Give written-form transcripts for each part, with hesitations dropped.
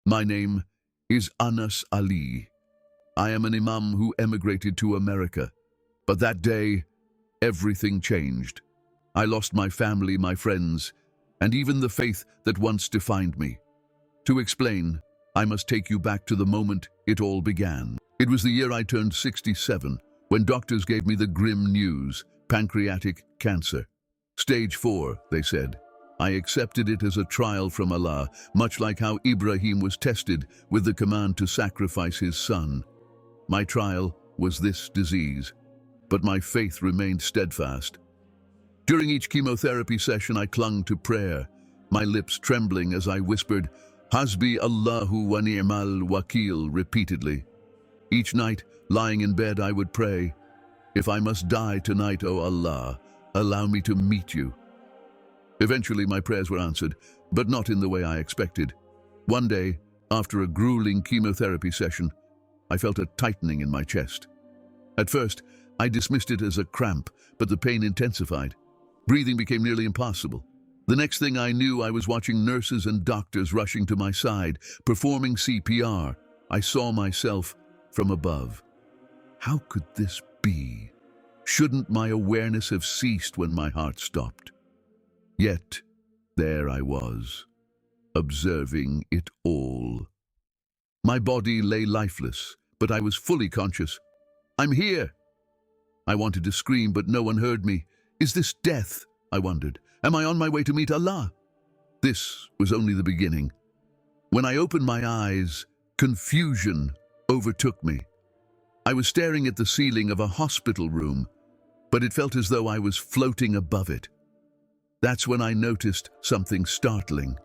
My name is Anas Ali. I am an Imam who emigrated to America. But that day, everything changed. I lost my family, my friends, and even the faith that once defined me. To explain, I must take you back to the moment it all began. It was the year I turned 67, when doctors gave me the grim news: pancreatic cancer. Stage 4, they said. I accepted it as a trial from Allah, much like how Ibrahim was tested with the command to sacrifice his son. My trial was this disease, but my faith remained steadfast. During each chemotherapy session, I clung to prayer, my lips trembling as I whispered, "Hasbi Allahu wa ni'mal wakil," repeatedly. Each night, lying in bed, I would pray, "If I must die tonight, O Allah, allow me to meet you." Eventually, my prayers were answered, but not in the way I expected. One day, after a grueling chemotherapy session, I felt a tightening in my chest. At first, I dismissed it as a cramp, but the pain intensified. Breathing became nearly impossible. The next thing I knew, I was watching nurses and doctors rushing to my side, performing CPR. I saw myself from above. How could this be? Shouldn't my awareness have ceased when my heart stopped? Yet, there I was, observing it all. My body lay lifeless, but I was fully conscious. "I'm here!" I wanted to scream, but no one heard me. Is this death? I wondered. Am I on my way to meet Allah? This was only the beginning. When I opened my eyes, confusion overtook me. I was staring at the ceiling of a hospital room, but it felt as though I was floating above it. That's when I noticed something startling.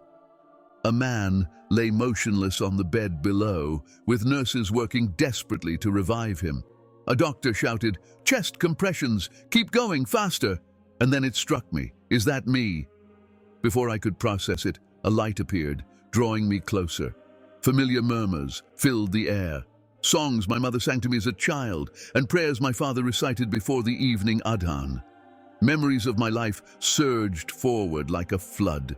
A man lay motionless on the bed below, with nurses working desperately to revive him. A doctor shouted, "Chest compressions, keep going, faster!" And then it struck me, is that me? Before I could process it, a light appeared, drawing me closer. Familiar murmurs filled the air. Songs my mother sang to me as a child, and prayers my father recited before the evening adhan. Memories of my life surged forward like a flood.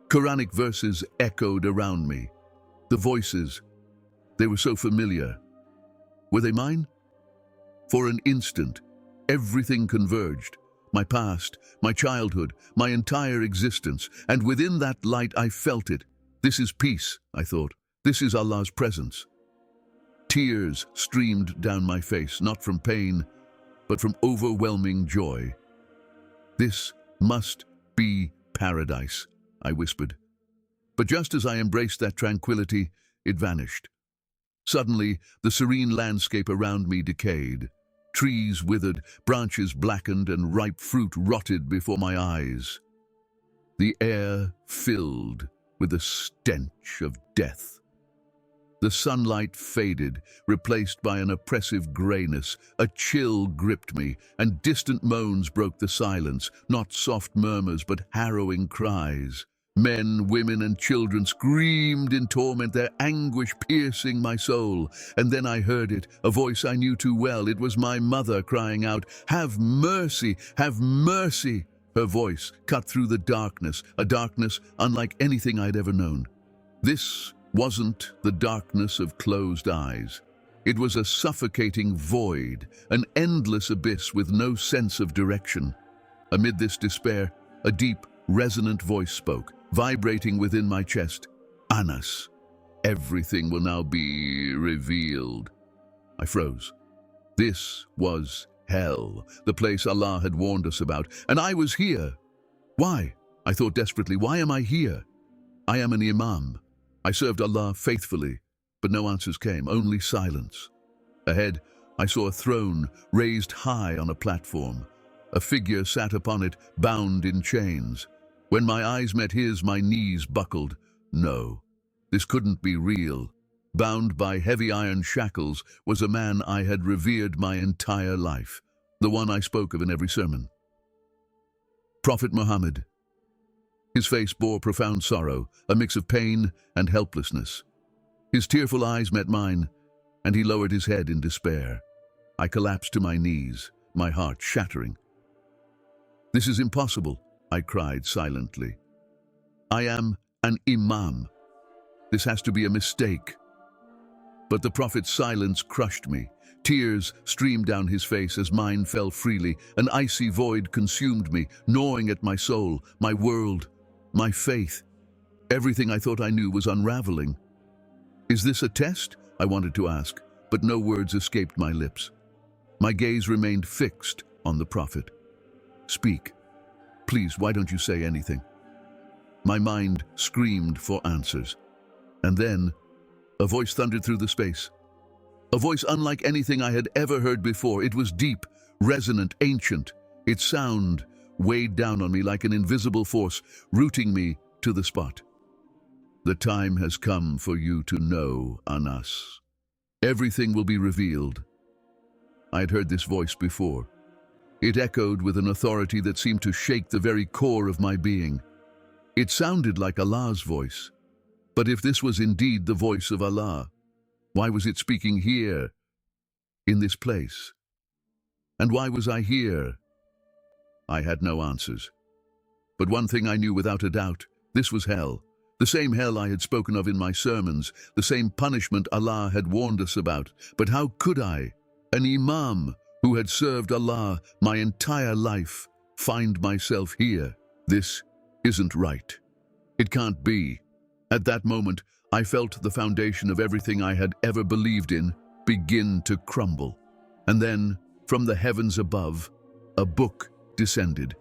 Quranic verses echoed around me. The voices, they were so familiar. Were they mine? For an instant, everything converged. My past, my childhood, my entire existence, and within that light I felt it. This is peace, I thought. This is Allah's presence. Tears streamed down my face, not from pain, but from overwhelming joy. "This must be paradise," I whispered. But just as I embraced that tranquility, it vanished. Suddenly, the serene landscape around me decayed. Trees withered, branches blackened, and ripe fruit rotted before my eyes. The air filled with the stench of death. The sunlight faded, replaced by an oppressive grayness. A chill gripped me, and distant moans broke the silence, not soft murmurs, but harrowing cries. Men, women, and children screamed in torment, their anguish piercing my soul. And then I heard it, a voice I knew too well. It was my mother crying out, "Have mercy! Have mercy!" Her voice cut through the darkness, a darkness unlike anything I'd ever known. This wasn't the darkness of closed eyes. It was a suffocating void, an endless abyss with no sense of direction. Amid this despair, a deep, resonant voice spoke, vibrating within my chest. "Anas, everything will now be revealed." I froze. This was hell, the place Allah had warned us about, and I was here. Why? I thought desperately, why am I here? I am an Imam. I served Allah faithfully, but no answers came, only silence. Ahead, I saw a throne raised high on a platform. A figure sat upon it, bound in chains. When my eyes met his, my knees buckled. No, this couldn't be real. Bound by heavy iron shackles was a man I had revered my entire life, the one I spoke of in every sermon. Prophet Muhammad. His face bore profound sorrow, a mix of pain and helplessness. His tearful eyes met mine, and he lowered his head in despair. I collapsed to my knees, my heart shattering. "This is impossible," I cried silently. "I am an Imam. This has to be a mistake. But the Prophet's silence crushed me. Tears streamed down his face as mine fell freely. An icy void consumed me, gnawing at my soul, my world, my faith. Everything I thought I knew was unraveling. Is this a test? I wanted to ask, but no words escaped my lips. My gaze remained fixed on the Prophet. Speak. Please, why don't you say anything? My mind screamed for answers. And then, a voice thundered through the space. A voice unlike anything I had ever heard before. It was deep, resonant, ancient. Its sound weighed down on me like an invisible force, rooting me to the spot. The time has come for you to know, Anas. Everything will be revealed. I had heard this voice before. It echoed with an authority that seemed to shake the very core of my being. It sounded like Allah's voice. But if this was indeed the voice of Allah, why was it speaking here, in this place? And why was I here? I had no answers. But one thing I knew without a doubt, this was hell. The same hell I had spoken of in my sermons, the same punishment Allah had warned us about. But how could I, an Imam who had served Allah my entire life, find myself here? This isn't right. It can't be. At that moment, I felt the foundation of everything I had ever believed in begin to crumble. And then, from the heavens above, a book descended.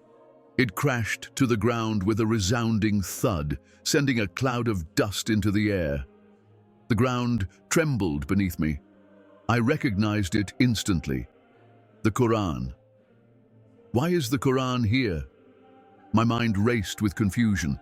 It crashed to the ground with a resounding thud, sending a cloud of dust into the air. The ground trembled beneath me. I recognized it instantly. The Quran. Why is the Quran here? My mind raced with confusion.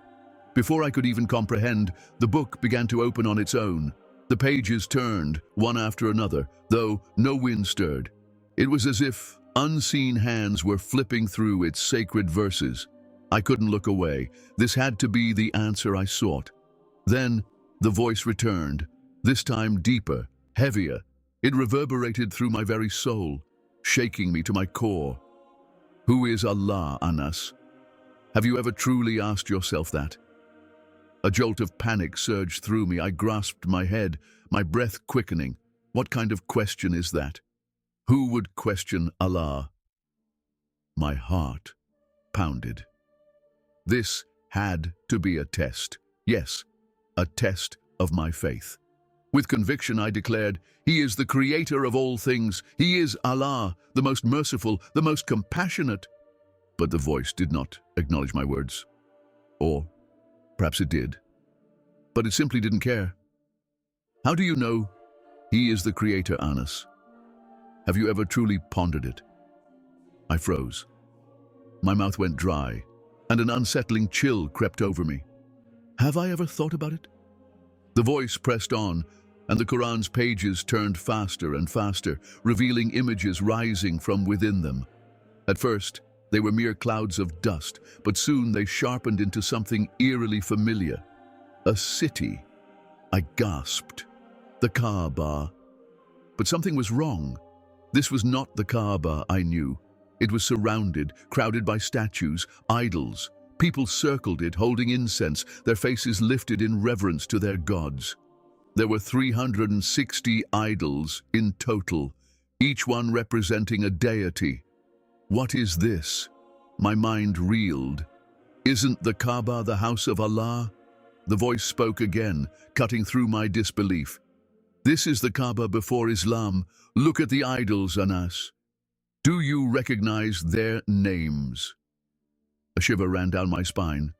Before I could even comprehend, the book began to open on its own. The pages turned, one after another, though no wind stirred. It was as if unseen hands were flipping through its sacred verses. I couldn't look away. This had to be the answer I sought. Then the voice returned, this time deeper, heavier. It reverberated through my very soul, shaking me to my core. Who is Allah, Anas? Have you ever truly asked yourself that? A jolt of panic surged through me. I grasped my head, my breath quickening. What kind of question is that? Who would question Allah? My heart pounded. This had to be a test. Yes, a test of my faith. With conviction I declared, He is the creator of all things. He is Allah, the most merciful, the most compassionate. But the voice did not acknowledge my words. Or perhaps it did. But it simply didn't care. How do you know He is the creator, Anas? Have you ever truly pondered it? I froze. My mouth went dry, and an unsettling chill crept over me. Have I ever thought about it? The voice pressed on, and the Quran's pages turned faster and faster, revealing images rising from within them. At first, they were mere clouds of dust, but soon they sharpened into something eerily familiar. A city. I gasped. The Kaaba. But something was wrong. This was not the Kaaba I knew. It was surrounded, crowded by statues, idols. People circled it, holding incense, their faces lifted in reverence to their gods. There were 360 idols in total, each one representing a deity. What is this? My mind reeled. Isn't the Kaaba the house of Allah? The voice spoke again, cutting through my disbelief. This is the Kaaba before Islam. Look at the idols, Anas. Do you recognize their names? A shiver ran down my spine.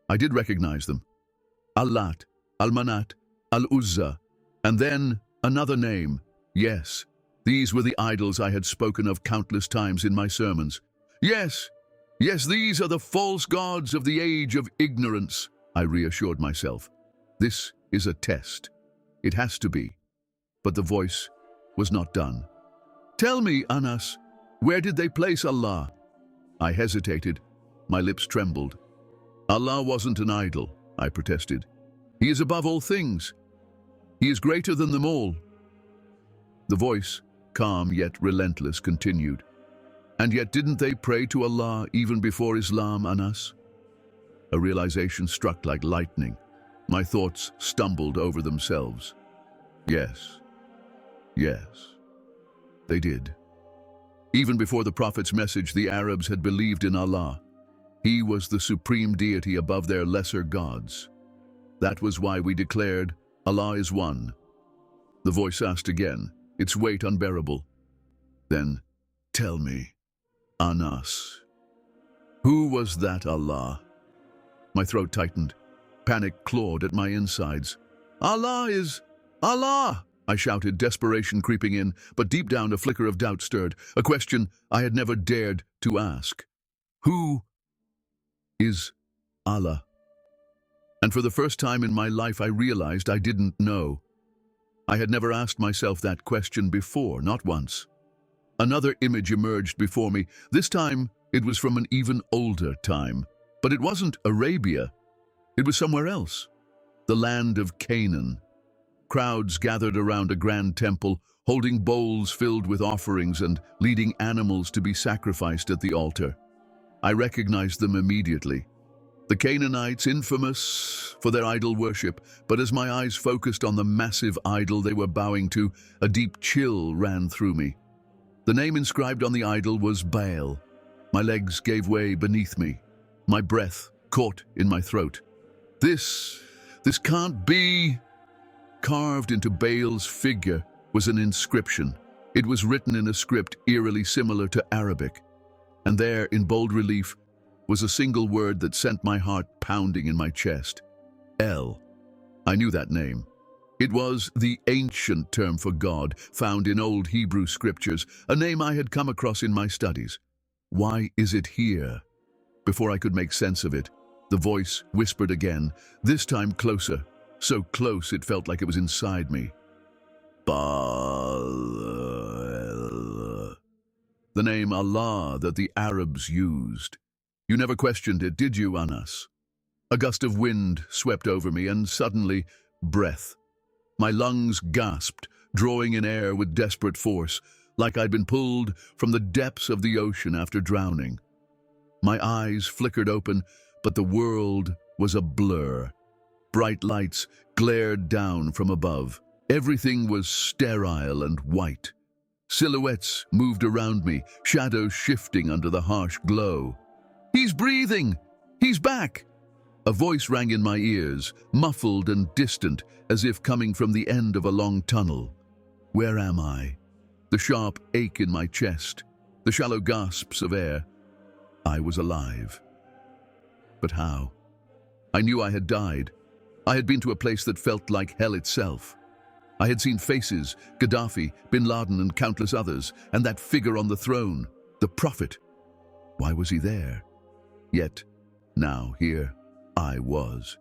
I did recognize them. Al-Lat, Al-Manat, Al-Uzza, and then another name. Yes, these were the idols I had spoken of countless times in my sermons. Yes, these are the false gods of the age of ignorance, I reassured myself. This is a test. It has to be. But the voice was not done. Tell me, Anas, where did they place Allah? I hesitated. My lips trembled. Allah wasn't an idol, I protested. He is above all things. He is greater than them all. The voice, calm yet relentless, continued. And yet didn't they pray to Allah even before Islam, Anas? A realization struck like lightning. My thoughts stumbled over themselves. Yes, yes, they did. Even before the Prophet's message, the Arabs had believed in Allah. He was the supreme deity above their lesser gods. That was why we declared, Allah is one. The voice asked again, its weight unbearable. Then, tell me, Anas, who was that Allah? My throat tightened. Panic clawed at my insides. Allah is Allah! I shouted, desperation creeping in, but deep down a flicker of doubt stirred, a question I had never dared to ask. Who is Allah? And for the first time in my life I realized I didn't know. I had never asked myself that question before, not once. Another image emerged before me. This time it was from an even older time. But it wasn't Arabia. It was somewhere else. The land of Canaan. Crowds gathered around a grand temple, holding bowls filled with offerings and leading animals to be sacrificed at the altar. I recognized them immediately. The Canaanites, infamous for their idol worship, but as my eyes focused on the massive idol they were bowing to, a deep chill ran through me. The name inscribed on the idol was Baal. My legs gave way beneath me. My breath caught in my throat. This can't be. Carved into Baal's figure was an inscription. It was written in a script eerily similar to Arabic. And there, in bold relief, was a single word that sent my heart pounding in my chest. El. I knew that name. It was the ancient term for God, found in old Hebrew scriptures, a name I had come across in my studies. Why is it here? Before I could make sense of it, the voice whispered again, this time closer, so close it felt like it was inside me. Baal. The name Allah that the Arabs used. You never questioned it, did you, Anas? A gust of wind swept over me, and suddenly, breath. My lungs gasped, drawing in air with desperate force, like I'd been pulled from the depths of the ocean after drowning. My eyes flickered open, but the world was a blur. Bright lights glared down from above. Everything was sterile and white. Silhouettes moved around me, shadows shifting under the harsh glow. He's breathing! He's back! A voice rang in my ears, muffled and distant, as if coming from the end of a long tunnel. Where am I? The sharp ache in my chest, the shallow gasps of air. I was alive. But how? I knew I had died. I had been to a place that felt like hell itself. I had seen faces, Gaddafi, bin Laden, and countless others, and that figure on the throne, the Prophet. Why was he there? Yet, now here I was,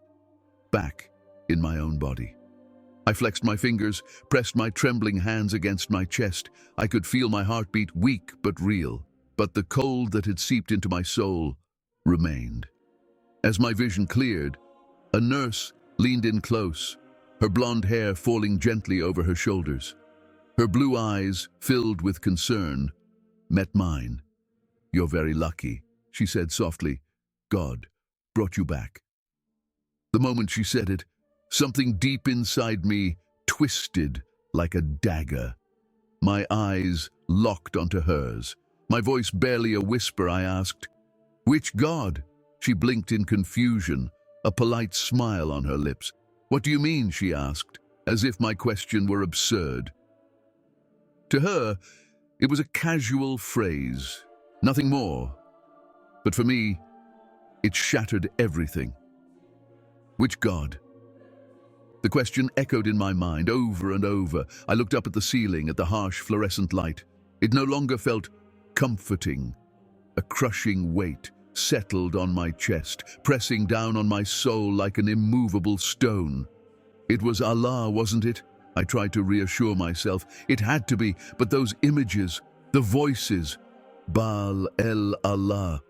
back in my own body. I flexed my fingers, pressed my trembling hands against my chest. I could feel my heartbeat, weak but real. But the cold that had seeped into my soul remained. As my vision cleared, a nurse leaned in close, her blonde hair falling gently over her shoulders. Her blue eyes, filled with concern, met mine. You're very lucky, she said softly. God brought you back. The moment she said it, something deep inside me twisted like a dagger. My eyes locked onto hers. My voice barely a whisper, I asked, "Which God?" She blinked in confusion, a polite smile on her lips. "What do you mean?" she asked, as if my question were absurd. To her, it was a casual phrase, nothing more. But for me, it shattered everything. Which God? The question echoed in my mind over and over. I looked up at the ceiling, at the harsh fluorescent light. It no longer felt comforting. A crushing weight settled on my chest, pressing down on my soul like an immovable stone. It was Allah, wasn't it? I tried to reassure myself. It had to be, but those images, the voices, Baal el Allah.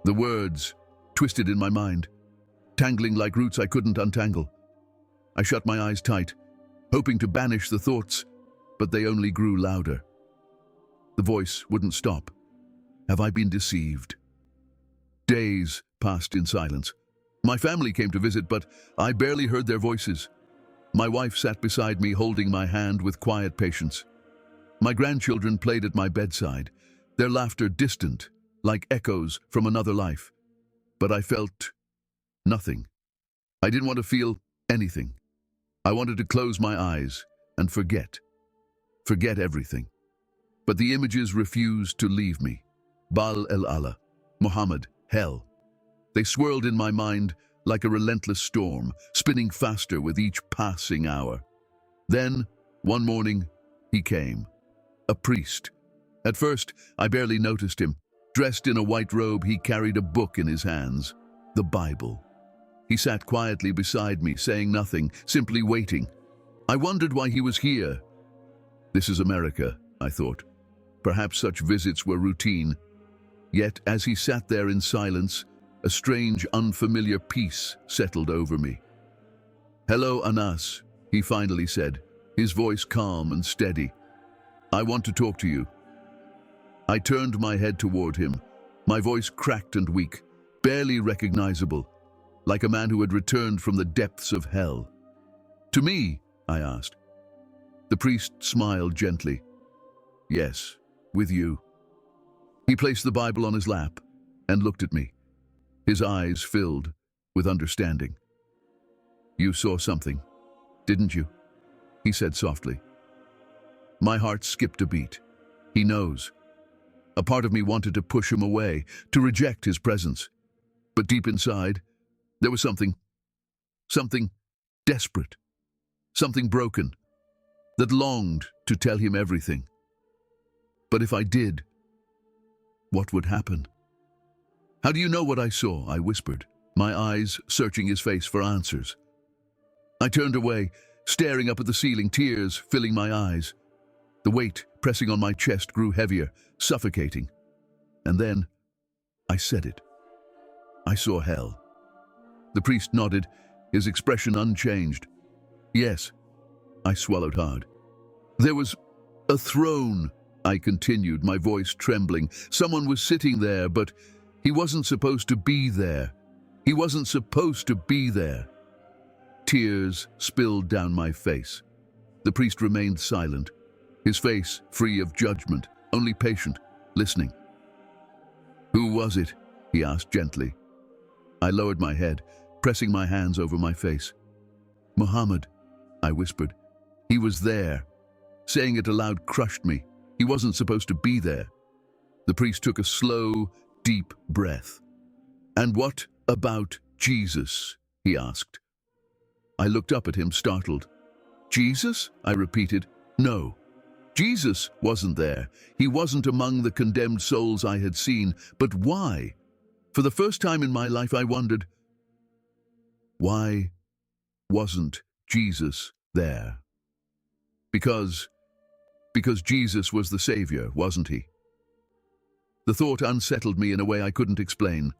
The words twisted in my mind, tangling like roots I couldn't untangle. I shut my eyes tight, hoping to banish the thoughts, but they only grew louder. The voice wouldn't stop. Have I been deceived? Days passed in silence. My family came to visit, but I barely heard their voices. My wife sat beside me, holding my hand with quiet patience. My grandchildren played at my bedside, their laughter distant, like echoes from another life. But I felt nothing. I didn't want to feel anything. I wanted to close my eyes and forget everything. But the images refused to leave me. Bal el-Allah, Muhammad, hell. They swirled in my mind like a relentless storm, spinning faster with each passing hour. Then, one morning, he came. A priest. At first, I barely noticed him. Dressed in a white robe, he carried a book in his hands, the Bible. He sat quietly beside me, saying nothing, simply waiting. I wondered why he was here. This is America, I thought. Perhaps such visits were routine. Yet, as he sat there in silence, a strange, unfamiliar peace settled over me. "Hello, Anas," he finally said, his voice calm and steady. "I want to talk to you." I turned my head toward him, my voice cracked and weak, barely recognizable, like a man who had returned from the depths of hell. "To me?" I asked. The priest smiled gently. "Yes, with you." He placed the Bible on his lap and looked at me, his eyes filled with understanding. "You saw something, didn't you?" he said softly. My heart skipped a beat. He knows. A part of me wanted to push him away, to reject his presence. But deep inside, there was something desperate, something broken, that longed to tell him everything. But if I did, what would happen? "How do you know what I saw?" I whispered, my eyes searching his face for answers. I turned away, staring up at the ceiling, tears filling my eyes. The weight pressing on my chest grew heavier, suffocating. And then, I said it. I saw hell. The priest nodded, his expression unchanged. "Yes." I swallowed hard. "There was a throne," I continued, my voice trembling. "Someone was sitting there, but he wasn't supposed to be there. He wasn't supposed to be there." Tears spilled down my face. The priest remained silent, his face free of judgment, only patient, listening. "Who was it?" he asked gently. I lowered my head, pressing my hands over my face. "Muhammad," I whispered. "He was there." Saying it aloud crushed me. He wasn't supposed to be there. The priest took a slow, deep breath. "And what about Jesus?" he asked. I looked up at him, startled. "Jesus?" I repeated. "No. Jesus wasn't there. He wasn't among the condemned souls I had seen. But why? For the first time in my life I wondered, why wasn't Jesus there? Because Jesus was the Savior, wasn't he? The thought unsettled me in a way I couldn't explain.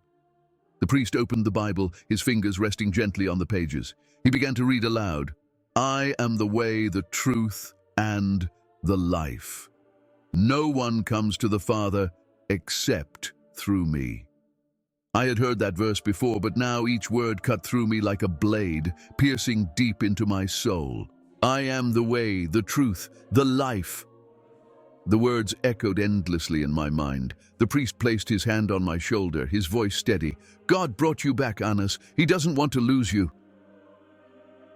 The priest opened the Bible, his fingers resting gently on the pages. He began to read aloud, "I am the way, the truth, and the life. No one comes to the Father except through me." I had heard that verse before, but now each word cut through me like a blade, piercing deep into my soul. "I am the way, the truth, the life." The words echoed endlessly in my mind. The priest placed his hand on my shoulder, his voice steady. "God brought you back, Anas. He doesn't want to lose you."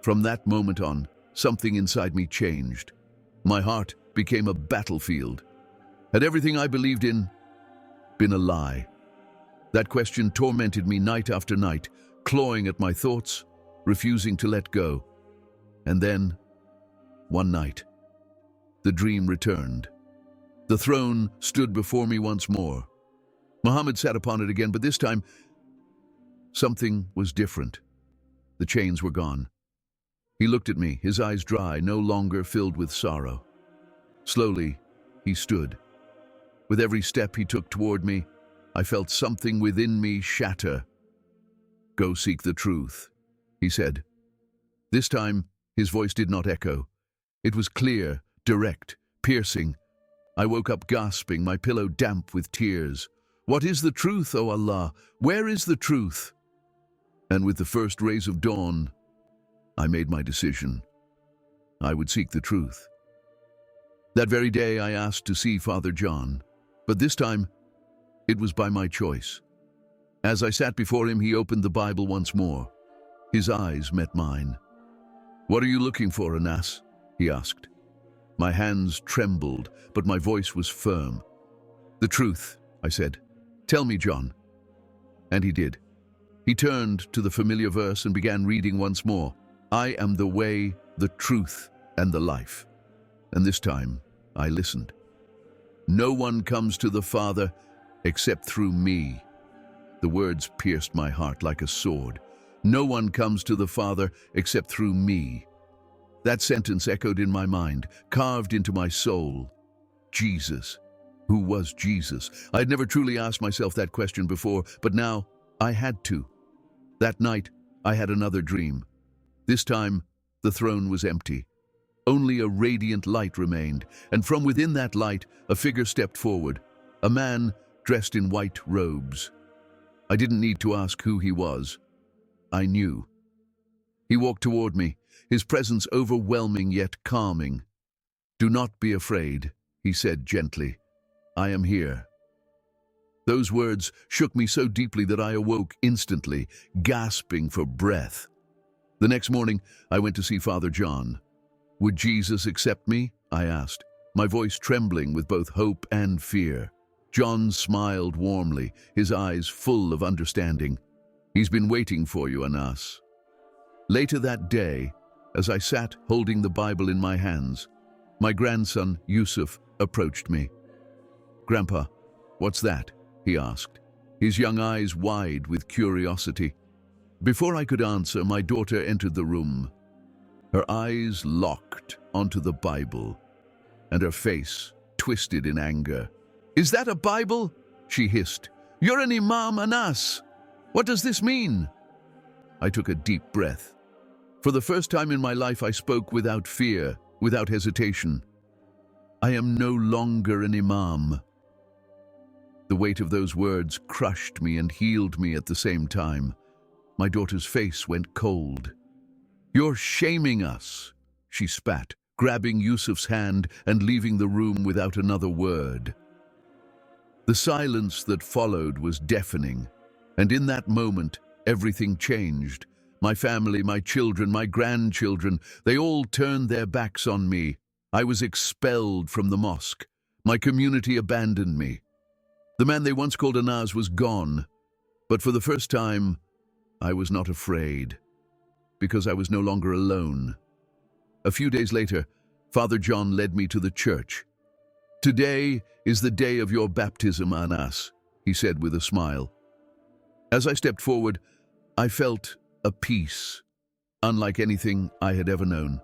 From that moment on, something inside me changed. My heart became a battlefield. Had everything I believed in been a lie? That question tormented me night after night, clawing at my thoughts, refusing to let go. And then, one night, the dream returned. The throne stood before me once more. Muhammad sat upon it again, but this time, something was different. The chains were gone. He looked at me, his eyes dry, no longer filled with sorrow. Slowly, he stood. With every step he took toward me, I felt something within me shatter. "Go seek the truth," he said. This time, his voice did not echo. It was clear, direct, piercing. I woke up gasping, my pillow damp with tears. "What is the truth, O Allah? Where is the truth?" And with the first rays of dawn, I made my decision. I would seek the truth. That very day I asked to see Father John, but this time it was by my choice. As I sat before him, he opened the Bible once more. His eyes met mine. "What are you looking for, Anas?" he asked. My hands trembled, but my voice was firm. "The truth," I said. "Tell me, John." And he did. He turned to the familiar verse and began reading once more. "I am the way, the truth, and the life." And this time, I listened. "No one comes to the Father except through me." The words pierced my heart like a sword. "No one comes to the Father except through me." That sentence echoed in my mind, carved into my soul. Jesus. Who was Jesus? I had never truly asked myself that question before, but now I had to. That night, I had another dream. This time, the throne was empty. Only a radiant light remained, and from within that light, a figure stepped forward, a man dressed in white robes. I didn't need to ask who he was. I knew. He walked toward me, his presence overwhelming yet calming. "Do not be afraid," he said gently. "I am here." Those words shook me so deeply that I awoke instantly, gasping for breath. The next morning, I went to see Father John. "Would Jesus accept me?" I asked, my voice trembling with both hope and fear. John smiled warmly, his eyes full of understanding. "He's been waiting for you, Anas." Later that day, as I sat holding the Bible in my hands, my grandson, Yusuf, approached me. "Grandpa, what's that?" he asked, his young eyes wide with curiosity. Before I could answer, my daughter entered the room. Her eyes locked onto the Bible, and her face twisted in anger. "Is that a Bible?" she hissed. "You're an Imam, Anas. What does this mean?" I took a deep breath. For the first time in my life, I spoke without fear, without hesitation. "I am no longer an Imam." The weight of those words crushed me and healed me at the same time. My daughter's face went cold. "You're shaming us," she spat, grabbing Yusuf's hand and leaving the room without another word. The silence that followed was deafening, and in that moment, everything changed. My family, my children, my grandchildren, they all turned their backs on me. I was expelled from the mosque. My community abandoned me. The man they once called Anas was gone, but for the first time, I was not afraid, because I was no longer alone. A few days later, Father John led me to the church. "Today is the day of your baptism, Anas," he said with a smile. As I stepped forward, I felt a peace, unlike anything I had ever known.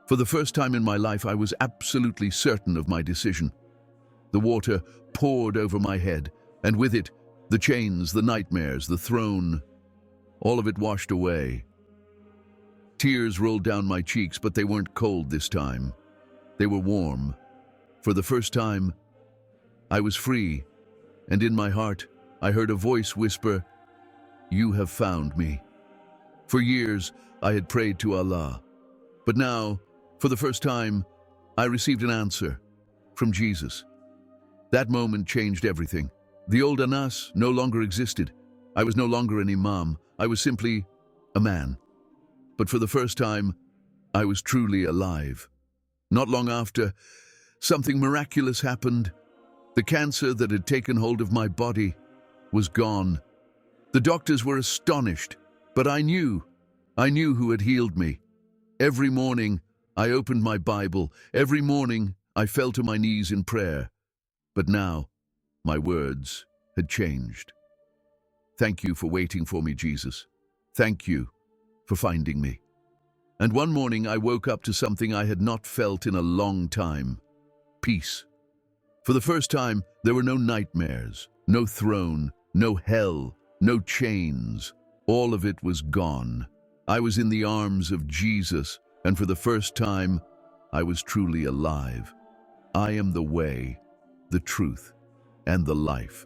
For the first time in my life, I was absolutely certain of my decision. The water poured over my head, and with it, the chains, the nightmares, the throne, all of it washed away. Tears rolled down my cheeks, but they weren't cold this time. They were warm. For the first time, I was free, and in my heart, I heard a voice whisper, "You have found me." For years, I had prayed to Allah, but now, for the first time, I received an answer from Jesus. That moment changed everything. The old Anas no longer existed. I was no longer an Imam. I was simply a man. But for the first time, I was truly alive. Not long after, something miraculous happened. The cancer that had taken hold of my body was gone. The doctors were astonished, but I knew who had healed me. Every morning, I opened my Bible. Every morning, I fell to my knees in prayer. But now, my words had changed. Thank you for waiting for me, Jesus. Thank you for finding me. And one morning, I woke up to something I had not felt in a long time. Peace. For the first time, there were no nightmares, no throne, no hell, no chains. All of it was gone. I was in the arms of Jesus, and for the first time, I was truly alive. I am the way, the truth, and the life.